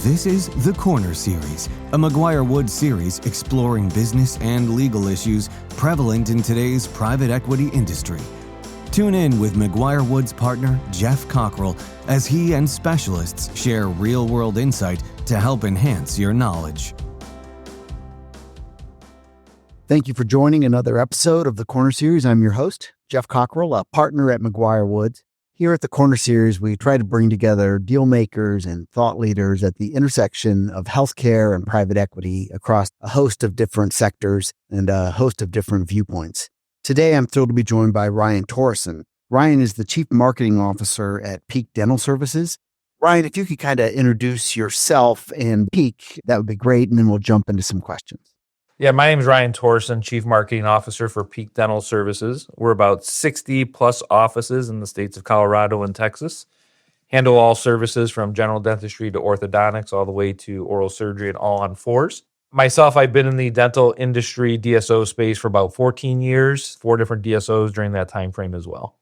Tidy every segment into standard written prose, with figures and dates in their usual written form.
This is The Corner Series, a McGuireWoods series exploring business and legal issues prevalent in today's private equity industry. Tune in with McGuireWoods partner Geoff Cockrell as he and specialists share real-world insight to help enhance your knowledge. Thank you for joining another episode of The Corner Series. I'm your host, Geoff Cockrell, a partner at McGuireWoods. Here at The Corner Series, we try to bring together deal makers and thought leaders at the intersection of healthcare and private equity across a host of different sectors and a host of different viewpoints. Today, I'm thrilled to be joined by Ryan Torresan. Ryan is the Chief Marketing Officer at Peak Dental Services. Ryan, if you could kind of introduce yourself and Peak, that would be great, and then we'll jump into some questions. Yeah, my name is Ryan Torresan, Chief Marketing Officer for Peak Dental Services. We're about 60 plus offices in the states of Colorado and Texas. Handle all services from general dentistry to orthodontics, all the way to oral surgery and all on fours. Myself, I've been in the dental industry DSO space for about 14 years, 4 different DSOs during that time frame as well.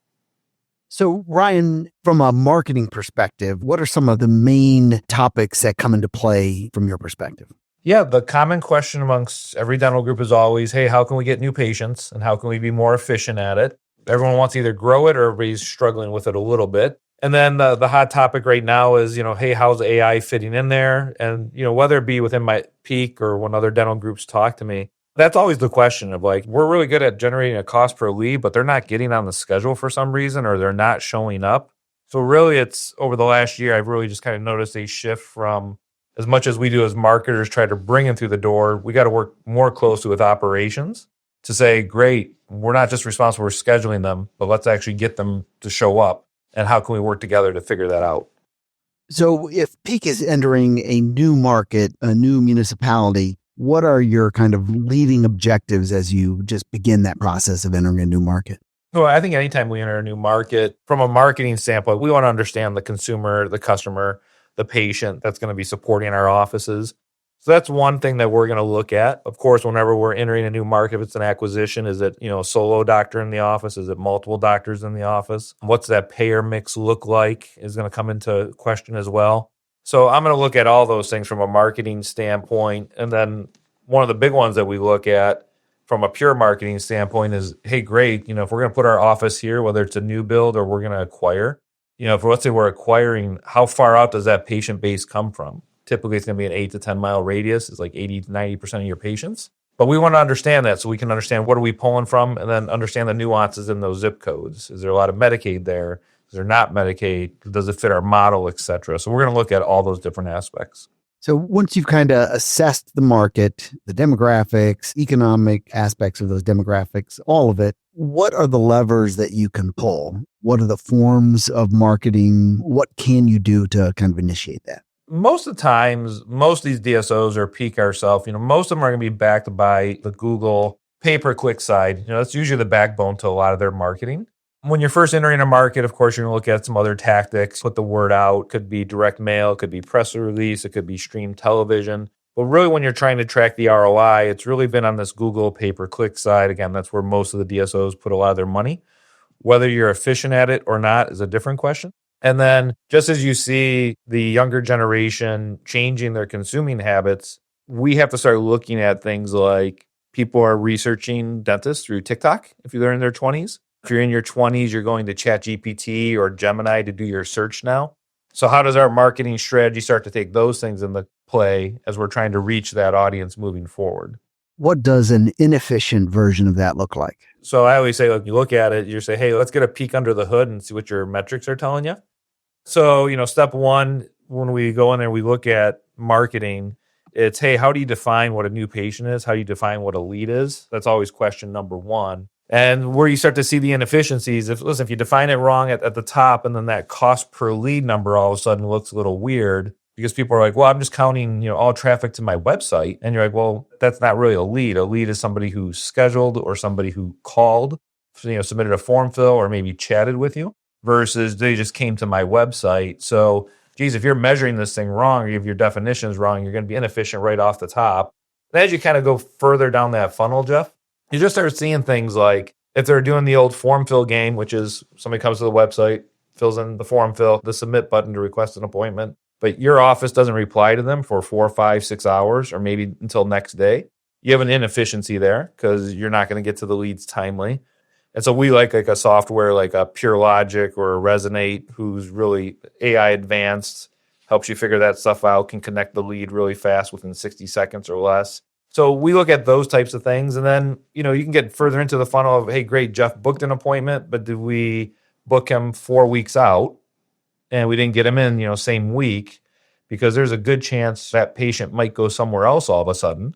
So Ryan, from a marketing perspective, what are some of the main topics that come into play from your perspective? Yeah, the common question amongst every dental group is always, hey, how can we get new patients and how can we be more efficient at it? Everyone wants to either grow it or everybody's struggling with it a little bit. And then the hot topic right now is, hey, how's AI fitting in there? And, whether it be within my Peak or when other dental groups talk to me, that's always the question of we're really good at generating a cost per lead, but they're not getting on the schedule for some reason or they're not showing up. So really it's over the last year, I've really just kind of noticed a shift from as much as we do as marketers try to bring them through the door, we got to work more closely with operations to say, great, we're not just responsible for scheduling them, but let's actually get them to show up. And how can we work together to figure that out? So if Peak is entering a new market, a new municipality, what are your kind of leading objectives as you just begin that process of entering a new market? Well, I think anytime we enter a new market, from a marketing standpoint, we want to understand the consumer, the customer, the patient that's going to be supporting our offices. So that's one thing that we're going to look at. Of course, whenever we're entering a new market, if it's an acquisition, is it, a solo doctor in the office? Is it multiple doctors in the office? What's that payer mix look like is going to come into question as well. So I'm going to look at all those things from a marketing standpoint. And then one of the big ones that we look at from a pure marketing standpoint is, hey, great, if we're going to put our office here, whether it's a new let's say we're acquiring, how far out does that patient base come from? Typically, it's going to be an 8 to 10 mile radius. It's like 80 to 90% of your patients. But we want to understand that so we can understand what are we pulling from and then understand the nuances in those zip codes. Is there a lot of Medicaid there? Is there not Medicaid? Does it fit our model, et cetera? So we're going to look at all those different aspects. So once you've kind of assessed the market, the demographics, economic aspects of those demographics, all of it, what are the levers that you can pull? What are the forms of marketing? What can you do to kind of initiate that? Most of the times, most of these DSOs or Peak ourselves, most of them are going to be backed by the Google pay-per-click side. That's usually the backbone to a lot of their marketing. When you're first entering a market, of course, you're going to look at some other tactics, put the word out. Could be direct mail, could be press release, it could be streamed television. But really, when you're trying to track the ROI, it's really been on this Google pay-per-click side. Again, that's where most of the DSOs put a lot of their money. Whether you're efficient at it or not is a different question. And then just as you see the younger generation changing their consuming habits, we have to start looking at things like people are researching dentists through TikTok if they're in their 20s. If you're in your 20s, you're going to ChatGPT or Gemini to do your search now. So how does our marketing strategy start to take those things into play as we're trying to reach that audience moving forward? What does an inefficient version of that look like? So I always say, you look at it, you say, hey, let's get a peek under the hood and see what your metrics are telling you. So, step one, when we go in there, we look at marketing. It's, hey, how do you define what a new patient is? How do you define what a lead is? That's always question number one. And where you start to see the inefficiencies, if you define it wrong at the top and then that cost per lead number all of a sudden looks a little weird because people are like, well, I'm just counting, all traffic to my website. And you're like, well, that's not really a lead. A lead is somebody who's scheduled or somebody who called, submitted a form fill or maybe chatted with you versus they just came to my website. So, geez, if you're measuring this thing wrong or if your definition is wrong, you're going to be inefficient right off the top. And as you kind of go further down that funnel, Geoff, you just start seeing things like if they're doing the old form fill game, which is somebody comes to the website, fills in the form fill, the submit button to request an appointment. but your office doesn't reply to them for 4, 5, 6 hours, or maybe until next day, you have an inefficiency there because you're not going to get to the leads timely. And so we like a software like a Pure Logic or a Resonate, who's really AI advanced, helps you figure that stuff out, can connect the lead really fast within 60 seconds or less. So we look at those types of things. And then, you can get further into the funnel of, hey, great, Geoff booked an appointment, but did we book him 4 weeks out and we didn't get him in, same week? Because there's a good chance that patient might go somewhere else all of a sudden.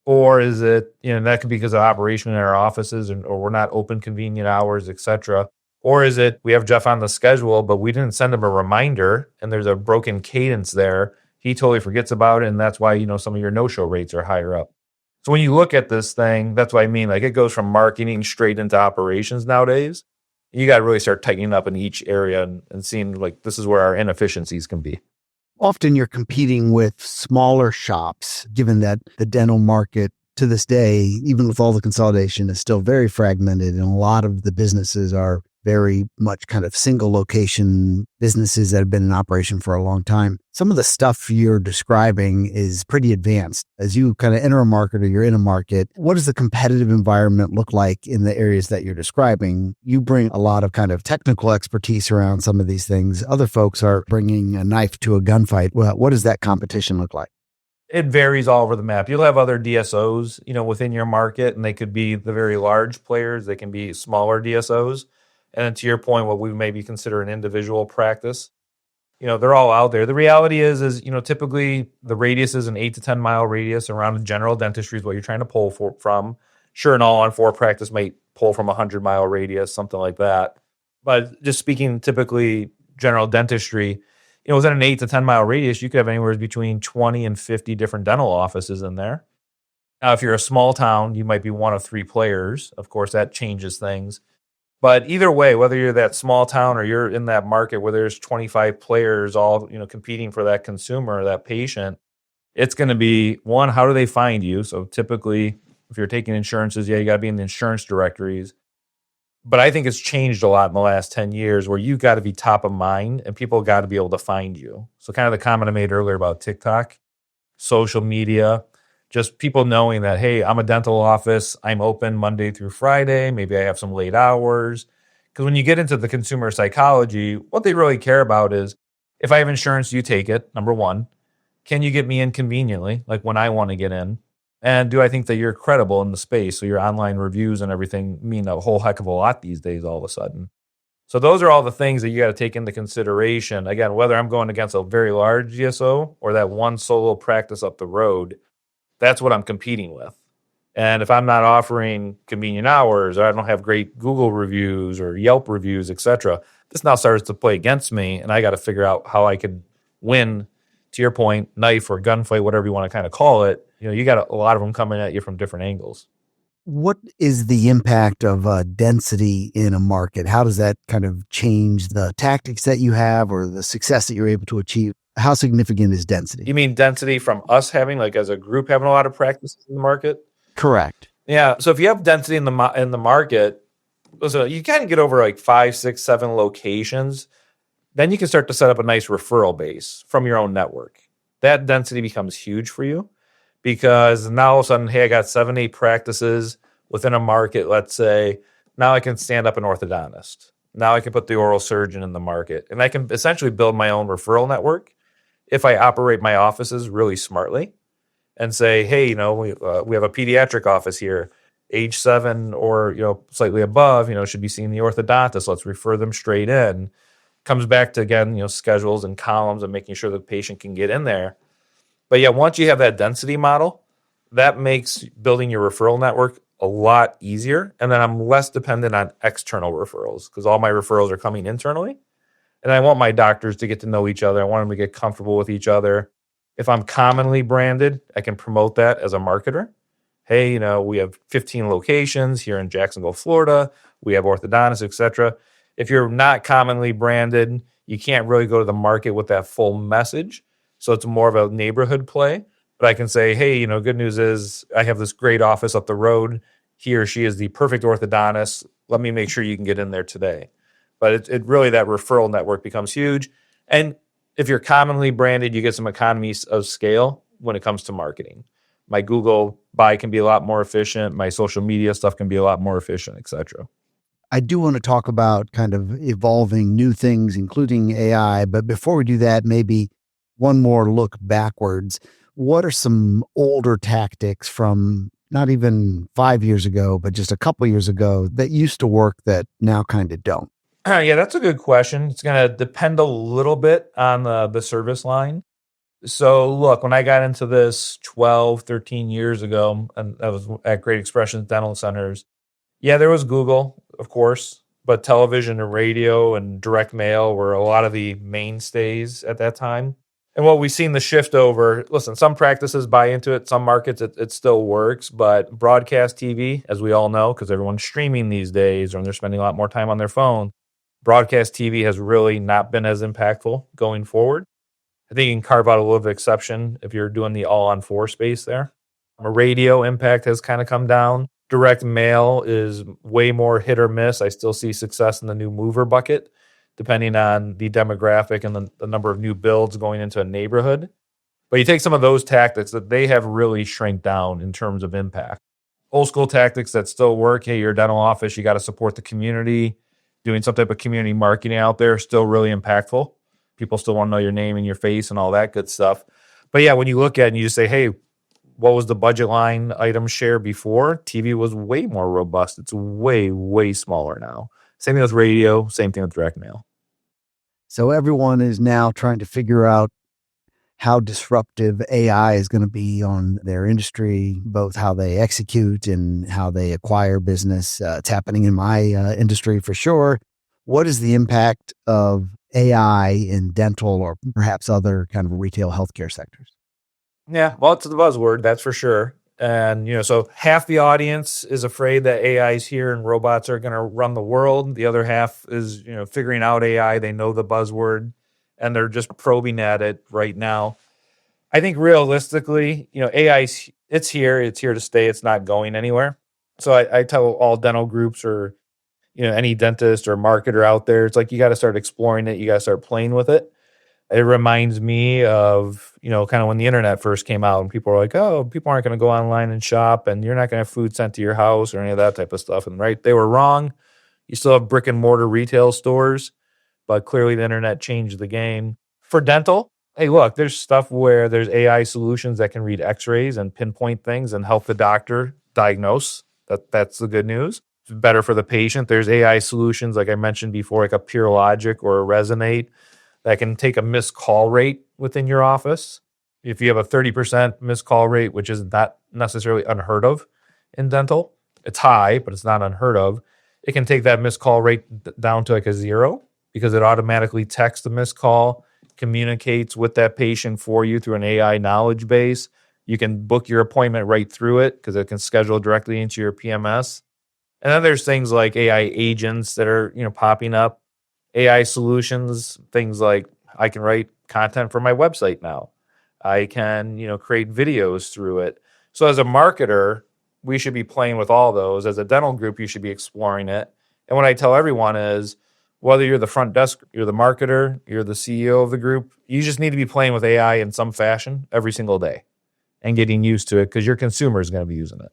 Or is it, that could be because of operation in our offices or we're not open convenient hours, et cetera. Or is it we have Geoff on the schedule, but we didn't send him a reminder and there's a broken cadence there. He totally forgets about it. And that's why, some of your no-show rates are higher up. So when you look at this thing, that's what I mean. Like, it goes from marketing straight into operations nowadays. You got to really start tightening up in each area and seeing like this is where our inefficiencies can be. Often you're competing with smaller shops, given that the dental market to this day, even with all the consolidation, is still very fragmented. And a lot of the businesses are very much kind of single location businesses that have been in operation for a long time. Some of the stuff you're describing is pretty advanced. As you kind of enter a market or you're in a market, what does the competitive environment look like in the areas that you're describing? You bring a lot of kind of technical expertise around some of these things. Other folks are bringing a knife to a gunfight. Well, what does that competition look like? It varies all over the map. You'll have other DSOs, within your market, and they could be the very large players. They can be smaller DSOs. And then to your point, what we maybe consider an individual practice, they're all out there. The reality is typically the radius is an 8 to 10 mile radius around general dentistry is what you're trying to pull from. Sure, an all-on-4 practice might pull from a 100-mile radius, something like that. But just speaking typically general dentistry, within an 8 to 10 mile radius, you could have anywhere between 20 and 50 different dental offices in there. Now, if you're a small town, you might be one of 3 players. Of course, that changes things. But either way, whether you're that small town or you're in that market where there's 25 players all, competing for that consumer, that patient, it's going to be, one, how do they find you? So typically, if you're taking insurances, you got to be in the insurance directories. But I think it's changed a lot in the last 10 years where you got to be top of mind and people got to be able to find you. So kind of the comment I made earlier about TikTok, social media, just people knowing that, hey, I'm a dental office. I'm open Monday through Friday. Maybe I have some late hours. Because when you get into the consumer psychology, what they really care about is, if I have insurance, you take it, number one. Can you get me in conveniently, like when I want to get in? And do I think that you're credible in the space? So your online reviews and everything mean a whole heck of a lot these days all of a sudden. So those are all the things that you got to take into consideration. Again, whether I'm going against a very large DSO or that one solo practice up the road, that's what I'm competing with. And if I'm not offering convenient hours, or I don't have great Google reviews or Yelp reviews, et cetera, this now starts to play against me, and I got to figure out how I could win, to your point, knife or gunfight, whatever you want to kind of call it. You got a lot of them coming at you from different angles. What is the impact of density in a market? How does that kind of change the tactics that you have or the success that you're able to achieve? How significant is density? You mean density from us having, like as a group, having a lot of practices in the market? Correct. Yeah. So if you have density in the market, so you kind of get over like 5, 6, 7 locations, then you can start to set up a nice referral base from your own network. That density becomes huge for you because now all of a sudden, hey, I got 7, 8 practices within a market, let's say. Now I can stand up an orthodontist. Now I can put the oral surgeon in the market. And I can essentially build my own referral network if I operate my offices really smartly and say, hey, we have a pediatric office here, age 7 or, slightly above, should be seeing the orthodontist. Let's refer them straight in. Comes back to, again, schedules and columns and making sure the patient can get in there. But yeah, once you have that density model, that makes building your referral network a lot easier. And then I'm less dependent on external referrals because all my referrals are coming internally. And I want my doctors to get to know each other. I want them to get comfortable with each other. If I'm commonly branded, I can promote that as a marketer. Hey, we have 15 locations here in Jacksonville, Florida. We have orthodontists, et cetera. If you're not commonly branded, you can't really go to the market with that full message. So it's more of a neighborhood play. But I can say, hey, good news is I have this great office up the road. He or she is the perfect orthodontist. Let me make sure you can get in there today. But it really, that referral network becomes huge. And If you're commonly branded, you get some economies of scale when it comes to marketing. My Google buy can be a lot more efficient. My social media stuff can be a lot more efficient, et cetera. I do want to talk about kind of evolving new things, including AI. But before we do that, maybe one more look backwards. What are some older tactics from not even 5 years ago, but just a couple years ago that used to work that now kind of don't? Yeah, that's a good question. It's going to depend a little bit on the service line. So look, when I got into this 12, 13 years ago, and I was at Great Expressions Dental Centers, yeah, there was Google, of course, but television and radio and direct mail were a lot of the mainstays at that time. And what we've seen the shift over, listen, some practices buy into it, some markets it still works, but broadcast TV, as we all know, because everyone's streaming these days or they're spending a lot more time on their phone, broadcast TV has really not been as impactful going forward. I think you can carve out a little bit of exception if you're doing the all-on-4 space there. A radio impact has kind of come down. Direct mail is way more hit or miss. I still see success in the new mover bucket, depending on the demographic and the number of new builds going into a neighborhood. But you take some of those tactics that they have really shrank down in terms of impact. Old school tactics that still work. Hey, you're a dental office, you got to support the community. Doing some type of community marketing out there, still really impactful. People still want to know your name and your face and all that good stuff. But yeah, when you look at it and you say, hey, what was the budget line item share before? TV was way more robust. It's way, way smaller now. Same thing with radio, same thing with direct mail. So everyone is now trying to figure out how disruptive AI is going to be on their industry, both how they execute and how they acquire business. It's happening in my industry for sure. What is the impact of AI in dental or perhaps other kind of retail healthcare sectors? Yeah, well, it's the buzzword, that's for sure. And, so half the audience is afraid that AI is here and robots are going to run the world. The other half is, figuring out AI. They know the buzzword and they're just probing at it right now. I think realistically, AI, it's here to stay. It's not going anywhere. So I tell all dental groups or, any dentist or marketer out there, it's like, you got to start exploring it. You got to start playing with it. It reminds me of, kind of when the internet first came out and people were like, oh, people aren't going to go online and shop and you're not going to have food sent to your house or any of that type of stuff. And right, they were wrong. You still have brick and mortar retail stores, but clearly the internet changed the game. For dental, hey, look, there's stuff where there's AI solutions that can read x-rays and pinpoint things and help the doctor diagnose. That's the good news. It's better for the patient. There's AI solutions, like I mentioned before, like a PureLogic or a Resonate, that can take a missed call rate within your office. If you have a 30% missed call rate, which is not necessarily unheard of in dental, it's high, but it's not unheard of. It can take that missed call rate down to like a 0 because it automatically texts the missed call, communicates with that patient for you through an AI knowledge base. You can book your appointment right through it because it can schedule directly into your PMS. And then there's things like AI agents that are, popping up. AI solutions, things like I can write content for my website now. I can, create videos through it. So as a marketer, we should be playing with all those. As a dental group, you should be exploring it. And what I tell everyone is, whether you're the front desk, you're the marketer, you're the CEO of the group, you just need to be playing with AI in some fashion every single day and getting used to it because your consumer is going to be using it.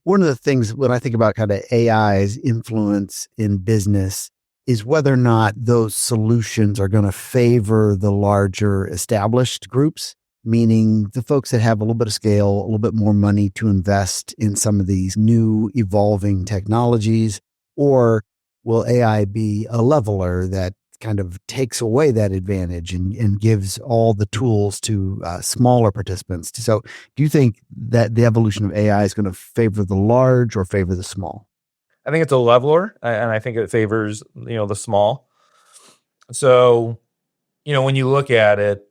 One of the things when I think about kind of AI's influence in business is whether or not those solutions are going to favor the larger established groups, meaning the folks that have a little bit of scale, a little bit more money to invest in some of these new evolving technologies, or will AI be a leveler that kind of takes away that advantage and gives all the tools to smaller participants? So do you think that the evolution of AI is going to favor the large or favor the small? I think it's a leveler, and I think it favors, the small. So, when you look at it,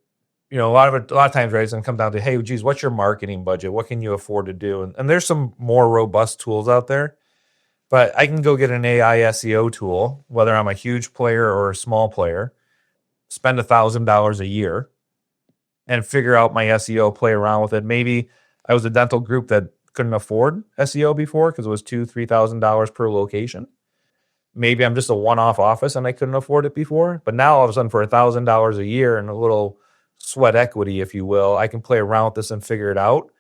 a lot of times, right, it's going to come down to, hey, geez, what's your marketing budget? What can you afford to do? And there's some more robust tools out there, but I can go get an AI SEO tool, whether I'm a huge player or a small player, spend $1,000 a year and figure out my SEO, play around with it. Maybe I was a dental group that couldn't afford SEO before because it was $2,000-$3,000 per location. maybe I'm just a one-off office and I couldn't afford it before. But now all of a sudden for $1,000 a year and a little sweat equity, if you will, I can play around with this and figure it out.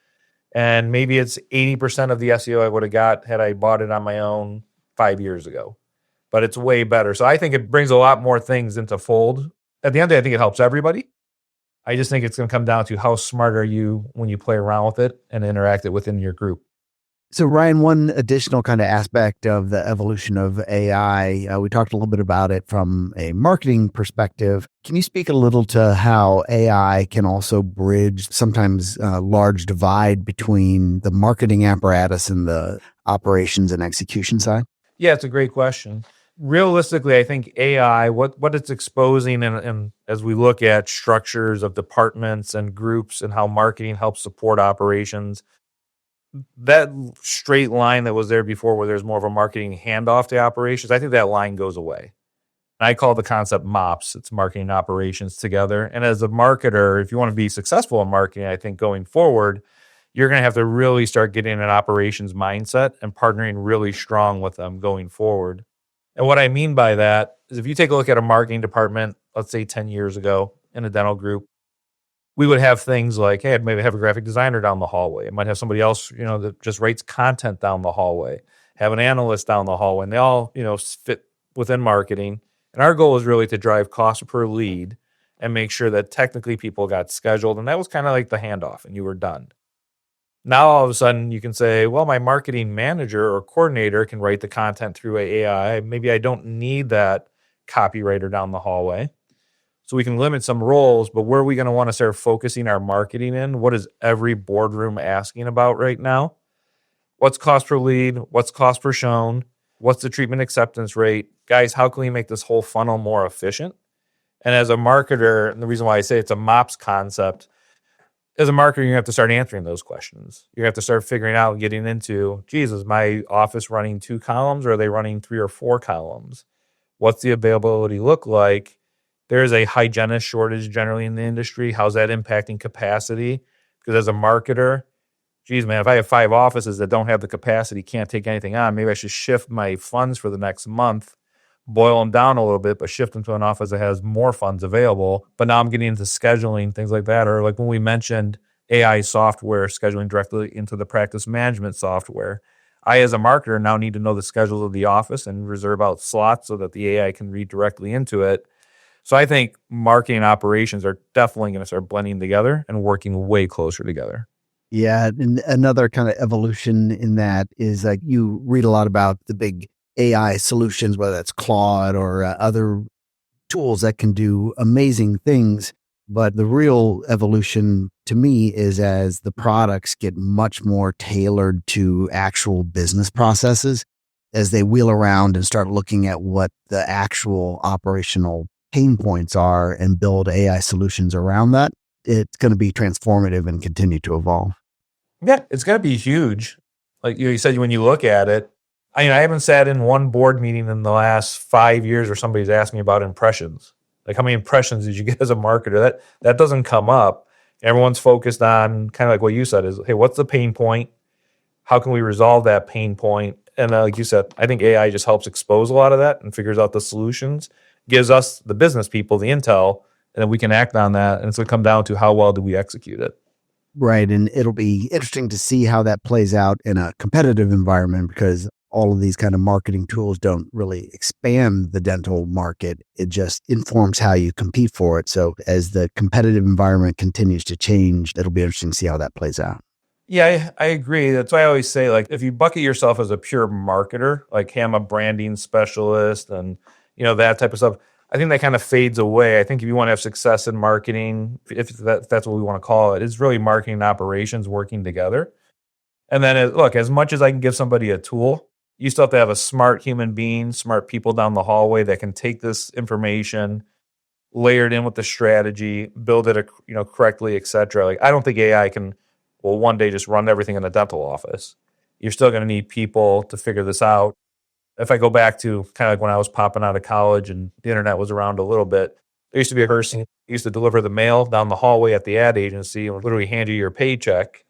And maybe it's 80% of the SEO I would have got had I bought it on my own 5 years ago. But it's way better. So I think it brings a lot more things into fold. At the end of the day, I think it helps everybody. I just think it's going to come down to how smart are you when you play around with it and interact it within your group. So Ryan, one additional kind of aspect of the evolution of AI, we talked a little bit about it from a marketing perspective. Can you speak a little to how AI can also bridge sometimes a large divide between the marketing apparatus and the operations and execution side? Yeah, it's a great question. Realistically, I think AI, what it's exposing, and as we look at structures of departments and groups and how marketing helps support operations, that straight line that was there before where there's more of a marketing handoff to operations, I think that line goes away. And I call the concept MOPS. It's marketing and operations together. And as a marketer, if you want to be successful in marketing, I think going forward, you're going to have to really start getting an operations mindset and partnering really strong with them going forward. And what I mean by that is if you take a look at a marketing department, let's say 10 years ago in a dental group, we would have things like, hey, I'd maybe have a graphic designer down the hallway. It might have somebody else, that just writes content down the hallway, have an analyst down the hallway, and they all, fit within marketing. And our goal is really to drive cost per lead and make sure that technically people got scheduled. And that was kind of like the handoff and you were done. Now, all of a sudden you can say, well, my marketing manager or coordinator can write the content through AI. Maybe I don't need that copywriter down the hallway. So we can limit some roles, but where are we going to want to start focusing our marketing in? What is every boardroom asking about right now? What's cost per lead? What's cost per shown? What's the treatment acceptance rate? Guys, how can we make this whole funnel more efficient? And as a marketer, and the reason why I say it's a MOPS concept, as a marketer, you have to start answering those questions. You have to start figuring out, getting into, is my office running 2 columns or are they running 3 or 4 columns? What's the availability look like? There is a hygienist shortage generally in the industry. How's that impacting capacity? Because as a marketer, if I have 5 offices that don't have the capacity, can't take anything on, maybe I should shift my funds for the next month, boil them down a little bit, but shift them to an office that has more funds available. But now I'm getting into scheduling, things like that. Or like when we mentioned AI software, scheduling directly into the practice management software. I, as a marketer, now need to know the schedule of the office and reserve out slots so that the AI can read directly into it. So I think marketing and operations are definitely going to start blending together and working way closer together. Yeah. And another kind of evolution in that is like you read a lot about the big AI solutions, whether that's Claude or other tools that can do amazing things. But the real evolution to me is as the products get much more tailored to actual business processes, as they wheel around and start looking at what the actual operational pain points are and build AI solutions around that, it's going to be transformative and continue to evolve. Yeah, it's going to be huge. Like you said, when you look at it, I haven't sat in one board meeting in the last 5 years where somebody's asked me about impressions. Like how many impressions did you get as a marketer? That doesn't come up. Everyone's focused on kind of like what you said is, hey, what's the pain point? How can we resolve that pain point? And like you said, I think AI just helps expose a lot of that and figures out the solutions, gives us, the business people, the intel, and then we can act on that. And it's going to come down to how well do we execute it. Right. And it'll be interesting to see how that plays out in a competitive environment because all of these kind of marketing tools don't really expand the dental market. It just informs how you compete for it. So as the competitive environment continues to change, it'll be interesting to see how that plays out. Yeah, I agree. That's why I always say, like, if you bucket yourself as a pure marketer, like, hey, I'm a branding specialist and, that type of stuff, I think that kind of fades away. I think if you want to have success in marketing, if that's what we want to call it, it's really marketing and operations working together. And then, as much as I can give somebody a tool, you still have to have a smart human being, smart people down the hallway that can take this information, layer it in with the strategy, build it, correctly, et cetera. Like, I don't think AI can, one day just run everything in a dental office. You're still going to need people to figure this out. If I go back to kind of like when I was popping out of college and the internet was around a little bit, there used to be a person who used to deliver the mail down the hallway at the ad agency and would literally hand you your paycheck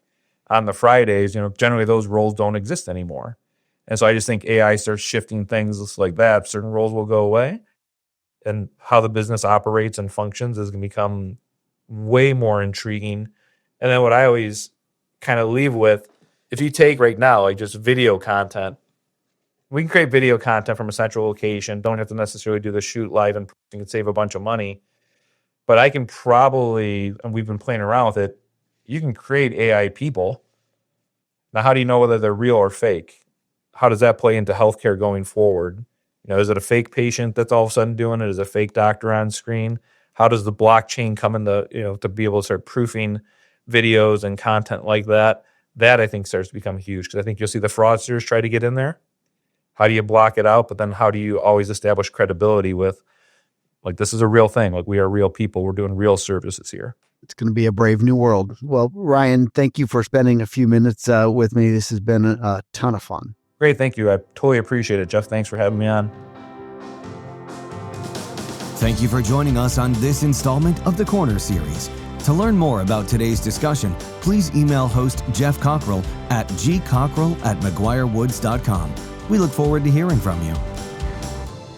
on the Fridays. Generally those roles don't exist anymore. And so I just think AI starts shifting things like that. Certain roles will go away, and how the business operates and functions is going to become way more intriguing. And then what I always kind of leave with, if you take right now, like just video content, we can create video content from a central location. Don't have to necessarily do the shoot live, and you can save a bunch of money. But I can probably, and we've been playing around with it, you can create AI people. Now, how do you know whether they're real or fake? How does that play into healthcare going forward? Is it a fake patient that's all of a sudden doing it? Is it a fake doctor on screen? How does the blockchain come into, to be able to start proofing videos and content like that? That I think starts to become huge, because I think you'll see the fraudsters try to get in there. How do you block it out? But then how do you always establish credibility with, like, this is a real thing. Like, we are real people. We're doing real services here. It's going to be a brave new world. Well, Ryan, thank you for spending a few minutes with me. This has been a ton of fun. Great. Thank you. I totally appreciate it, Geoff. Thanks for having me on. Thank you for joining us on this installment of the Corner Series. To learn more about today's discussion, please email host Geoff Cockrell at gcockrell@McGuireWoods.com. We look forward to hearing from you.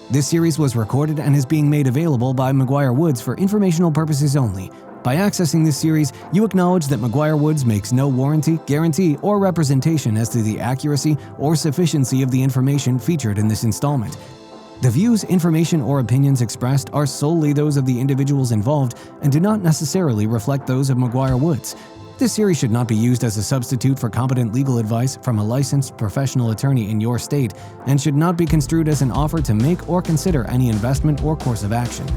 This series was recorded and is being made available by McGuireWoods for informational purposes only. By accessing this series, you acknowledge that McGuireWoods makes no warranty, guarantee, or representation as to the accuracy or sufficiency of the information featured in this installment. The views, information, or opinions expressed are solely those of the individuals involved and do not necessarily reflect those of McGuireWoods. This series should not be used as a substitute for competent legal advice from a licensed professional attorney in your state and should not be construed as an offer to make or consider any investment or course of action.